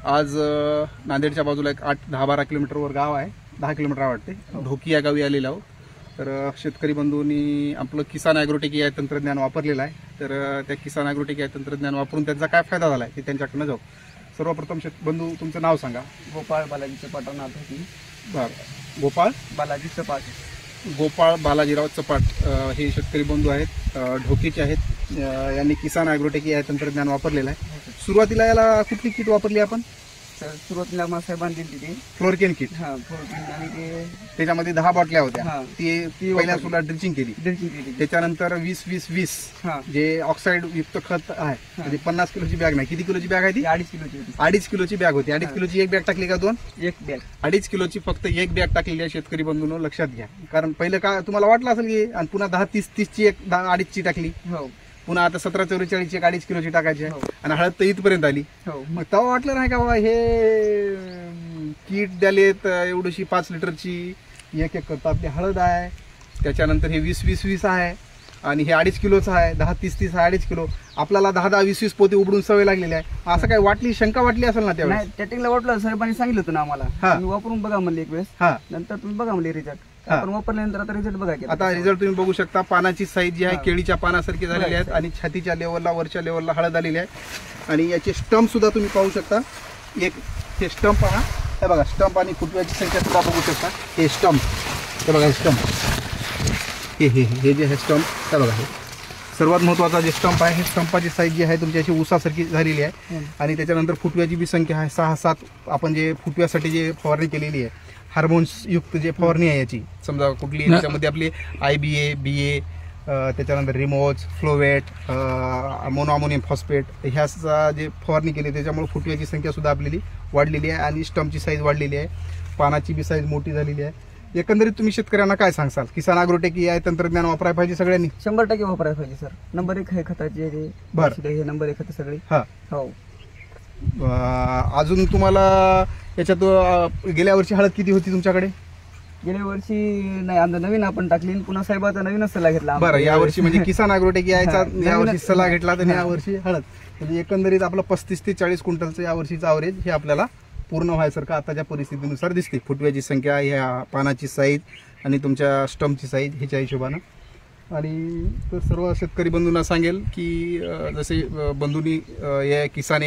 आज नांदेडच्या बाजूला एक 8-10-12 किलोमीटरवर गाव आहे, 10 किलोमीटर वाटते, ढोकी या गावी आलेलो आहोत. तर शेतकरी बंधूंनी आपलं किसान ॲग्रोटेक या तंत्रज्ञान वापरलेलं आहे. तर त्या किसान ॲग्रोटेक या तंत्रज्ञान वापरून त्यांचा काय फायदा झाला आहे ते त्यांच्याकडनं जाऊ. सर्वप्रथम बंधू तुमचं नाव सांगा. गोपाळ बालाजी चपाट नाव होती. बरं, गोपाळ बालाजी चपाट. गोपाळ बालाजीराव चपाट हे शेतकरी बंधू आहेत, ढोकीचे आहेत. यांनी किसान ॲग्रोटेक या तंत्रज्ञान वापरलेलं आहे. सुरुवातीला याला कुठली किट वापरली आपण? सुरुवातीला साहेबांनी दिली ती फ्लोरकेन किट. फ्लोरकेन आणि ते त्याच्यामध्ये 10 बाटल्या होत्या. ती पहिल्या सुद्धा ड्रिचिंग केली. त्याच्यानंतर 20-20-20 जे ऑक्साईड युक्त खत आहे, म्हणजे 50 किलोची बॅग नाही. किती किलोची बॅग आहे ती? 2.5 किलोची. 2.5 किलोची बॅग होती. 2.5 किलोची एक बॅग टाकली का? एक बॅग. 2.5 किलोची फक्त एक बॅग टाकलेली आहे शेतकरी बंधूंनो, लक्षात घ्या. कारण पहिलं का तुम्हाला वाटलं असेल की आणि पुन्हा 10-30 ची एक 2.5 ची टाकली, पुन्हा आता 17-44 ची 2.5 किलोची टाकायची आणि हळद तर इथपर्यंत आली. मग तेव्हा वाटलं नाही का बाबा हे किट द्यालेत एवढीशी 5 लिटरची एक करता आपली हळद आहे. त्याच्यानंतर हे 20-20-20 आहे आणि हे 2.5 किलोचं आहे. 10-30-30 आहे 2.5 किलो. आपल्याला 10-10-20-20 पोते उबडून सवय लागलेली आहे. असं काय वाटली, शंका वाटली असेल ना त्यावेळेस? त्याटिंगला वाटलं, साहेबांनी सांगितलं होतं ना आम्हाला, वापरून बघा म्हणले एक वेळेस. नंतर तुम्ही बघा म्हणले रिझल्ट. आपण वापरल्यानंतर आता रिझल्ट बघा. आता रिझल्ट तुम्ही बघू शकता. पानाची साईज जी आहे केळीच्या पानासारखी झालेली आहेत आणि छातीच्या लेवलला, वरच्या लेवलला हळद आलेली आहे. आणि याचे स्टंप सुद्धा तुम्ही पाहू शकता. एक हे स्टंप पहा, हे बघा स्टंप आणि फुटव्याची संख्या सुद्धा बघू शकता. हे स्टंप, हे बघा हे स्टंप, हे जे स्टंप, हे बघा हे सर्वात महत्त्वाचा जे स्टंप आहे. हे स्टंपाची साईज जी आहे तुमची अशी ऊसासारखी झालेली आहे. आणि त्याच्यानंतर फुटव्याची बी संख्या आहे 6-7. आपण जे फुटव्यासाठी जे फवारणी केलेली आहे, हार्मोन्स युक्त जे फवारणी आहे याची, समजा कुठली त्याच्यामध्ये आपली IBA, BA, त्याच्यानंतर रिमोज, फ्लोवेट, मोनोअमोनियम फॉस्फेट ह्याचा जे फवारणी केली त्याच्यामुळे फुटव्याची संख्या सुद्धा आपली वाढलेली आहे आणि स्टंपची साईज वाढलेली आहे. पानाची बी साईज मोठी झालेली आहे. एकंदरीत तुम्ही शेतकऱ्यांना काय सांगसाल? किसान ॲग्रोटेक या तंत्रज्ञान वापरायला पाहिजे सगळ्यांनी? 100% वापरायला पाहिजे सर. नंबर 1 आहे खताचे. हे नंबर 1 खत सगळे. हो. अजून तुम्हाला याच्यात गेल्या वर्षी हळद किती होती तुमच्याकडे? गेल्या वर्षी नाही, आमचा नवीन आपण टाकली, पुन्हा साहेबाचा नवीनच सल्ला घेतला. बरं, यावर्षी म्हणजे किसान ॲग्रोटेक यायचा यावर्षी सल्ला घेतला तर यावर्षी हळद म्हणजे एकंदरीत आपलं 35 ते 40 क्विंटलचं यावर्षीचं ॲव्हरेज हे आपल्याला पूर्ण व्हायसारखं आताच्या परिस्थितीनुसार दिसते. फुटव्याची संख्या, ह्या पानाची साईज आणि तुमच्या स्टंपची साईज ह्याच्या हिशोबानं. आणि तर सर्व शेतकरी बंधूंना सांगेल की जसे बंधूंनी या किसान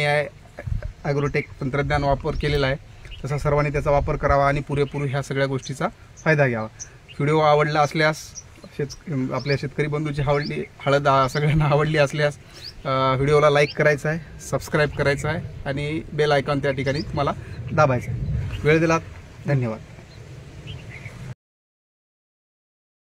ॲग्रोटेक तंत्रज्ञान वापर केलेला आहे तसा सर्वांनी त्याचा वापर करावा आणि पुरेपूर ह्या सगळ्या गोष्टीचा फायदा घ्यावा. व्हिडिओ आवडला असल्यास, आपल्या शेतकरी बंधूची हळद सगळ्यांना आवडली असल्यास व्हिडिओला लाईक करायचा आहे, सबस्क्राईब करायचं आहे आणि बेल आयकॉन त्या ठिकाणी मला दाबायचं आहे. वेळ दिलात, धन्यवाद.